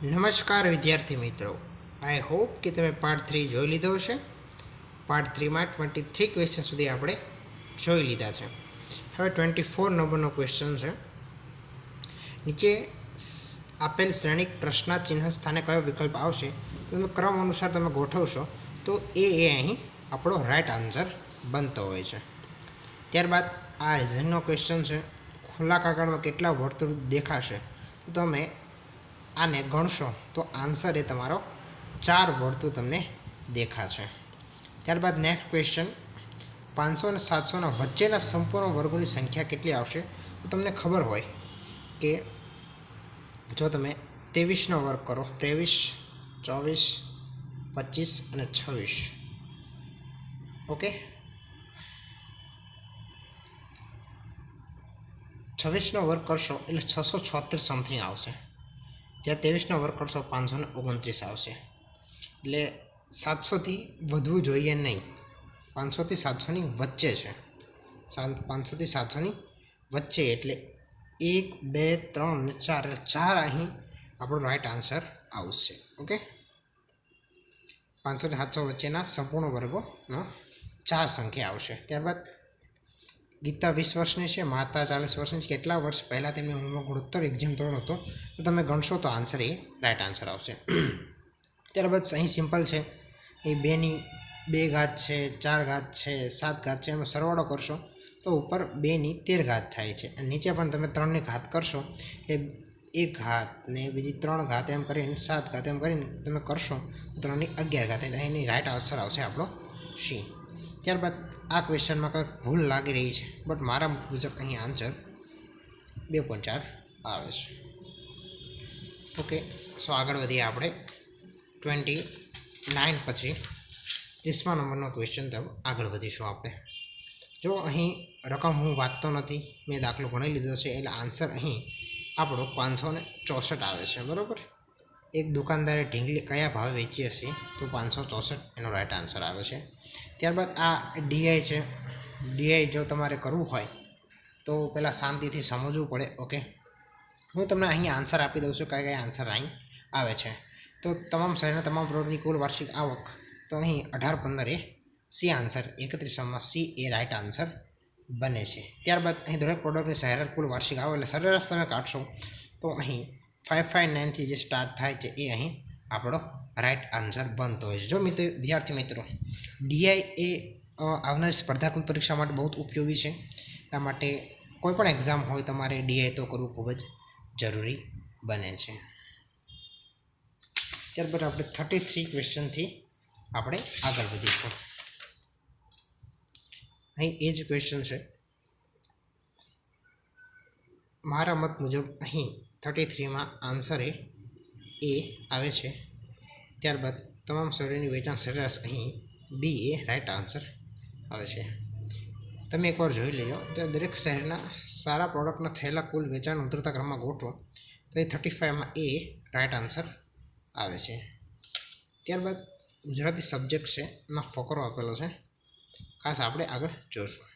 નમસ્કાર વિદ્યાર્થી મિત્રો, આઈ હોપ કે તમે પાર્ટ 3 જોઈ લીધો હશે. પાર્ટ 3માં 23 ક્વેશ્ચન સુધી આપણે જોઈ લીધા છે. હવે 24 નંબરનો ક્વેશ્ચન છે. નીચે આપેલ શ્રેણિક પ્રશ્નાચિહ્ન સ્થાને કયો વિકલ્પ આવશે? તમે ક્રમ અનુસાર તમે ગોઠવશો તો એ અહીં આપણો રાઈટ આન્સર બનતો હોય છે. ત્યારબાદ આ રિઝનિંગનો ક્વેશ્ચન છે. ખુલ્લા કાગળમાં કેટલા વર્તુળ દેખાશે? તો તમે આને ગણશો તો આન્સર એ તમારો 4 વર્તુળ તમને દેખાશે. ત્યારબાદ નેક્સ્ટ ક્વેશ્ચન, 500 અને 700ના વચ્ચેના સંપૂર્ણ વર્ગોની સંખ્યા કેટલી આવશે? તો તમને ખબર હોય કે જો તમે 23નો વર્ગ કરો, 23, 24, 25 અને 26, ઓકે, 26નો વર્ગ કરશો એટલે 676 સમથિંગ આવશે. જ્યાં 23નો વર્ગ કરશો 529 આવશે. એટલે 700થી વધવું જોઈએ નહીં. 500થી 700ની વચ્ચે છે. 500થી 700ની વચ્ચે એટલે 1, 2, 3 અને 4 એટલે 4 અહીં આપણો રાઈટ આન્સર આવશે. ઓકે, 500 થી 700 વચ્ચેના સંપૂર્ણ વર્ગોનો 4 સંખ્યા આવશે. ત્યારબાદ ગીતા 20 વર્ષની છે, માતા 40 વર્ષની છે. કેટલા વર્ષ પહેલાં તેમની ઉંમરમાં ગુણોત્તર એક્ઝામ ધોરણ હતો? તો તમે ગણશો તો આન્સર એ રાઈટ આન્સર આવશે. ત્યારબાદ અહીં સિમ્પલ છે, એ 2ની 2 ઘાત છે, 4 ઘાત છે, 7 ઘાત છે. એમાં સરવાળો કરશો તો ઉપર 2ની 13 ઘાત થાય છે. અને નીચે પણ તમે 3ની ઘાત કરશો એટલે 1 ઘાત ને બીજી 3 ઘાત એમ કરીને 7 ઘાત એમ કરીને તમે કરશો તો 3ની 11 ઘાત. એટલે એની રાઈટ આન્સર આવશે આપણો સી. ત્યારબાદ આ ક્વેશ્ચનમાં કંઈક ભૂલ લાગી રહી છે, બટ મારા મુજબ અહીં આન્સર 2.4 આવે છે. ઓકે, સો આગળ વધીએ આપણે 29 પછી 30મા નંબરનો ક્વેશ્ચન તરફ આગળ વધીશું આપણે. જો અહીં રકમ હું વાંચતો નથી, મેં દાખલો ગણી લીધો છે, એટલે આન્સર અહીં આપણો 564 આવે છે. બરાબર, એક દુકાનદારે ઢીંગલી કયા ભાવે વેચી હશે? તો 564 એનો રાઈટ આન્સર આવે છે. ત્યારબાદ આ ડીઆઈ છે. ડીઆઈ જો તમારે કરવું હોય તો પહેલાં શાંતિથી સમજવું પડે. ઓકે, હું તમને અહીં આન્સર આપી દઉં છું કયા કયા આન્સર અહીં આવે છે. તો તમામ શહેરના તમામ પ્લોટની કુલ વાર્ષિક આવક, તો અહીં 18-15 A C answer, 31માં C A right answer બને છે. ત્યારબાદ અહીં દરેક પ્રોડક્ટની સરેરાશ કુલ વાર્ષિક આવક એટલે સરેરાશ તમે કાઢશો તો અહીં 559થી જે સ્ટાર્ટ થાય છે એ અહીં આપણો રાઈટ આન્સર બનતો હોય છે. જો વિદ્યાર્થી મિત્રો, ડીઆઈ એ આવનારી સ્પર્ધાત્મક પરીક્ષા માટે બહુ જ ઉપયોગી છે. એટલા માટે કોઈ પણ એક્ઝામ હોય તમારે ડીઆઈ તો કરવું ખૂબ જ જરૂરી બને છે. ત્યારબાદ આપણે 33 ક્વેશ્ચનથી આપણે આગળ વધીશું. અહીં એ જ ક્વેશ્ચન છે. મારા મત મુજબ અહીં 33માં આન્સર એ આવે છે. ત્યારબાદ તમામ શહેરોની વેચાણ સરેરાશ અહીં બી એ રાઈટ આન્સર આવે છે. તમે એકવાર જોઈ લેજો તો દરેક શહેરના સારા પ્રોડક્ટના થયેલા કુલ વેચાણ ઉતરતા ક્રમમાં ગોઠવો તો એ 35માં એ રાઈટ આન્સર આવે છે. ત્યારબાદ ગુજરાતી સબ્જેક્ટ છે, એમાં ફકરો આપેલો છે, ખાસ આપણે આગળ જોઈશું.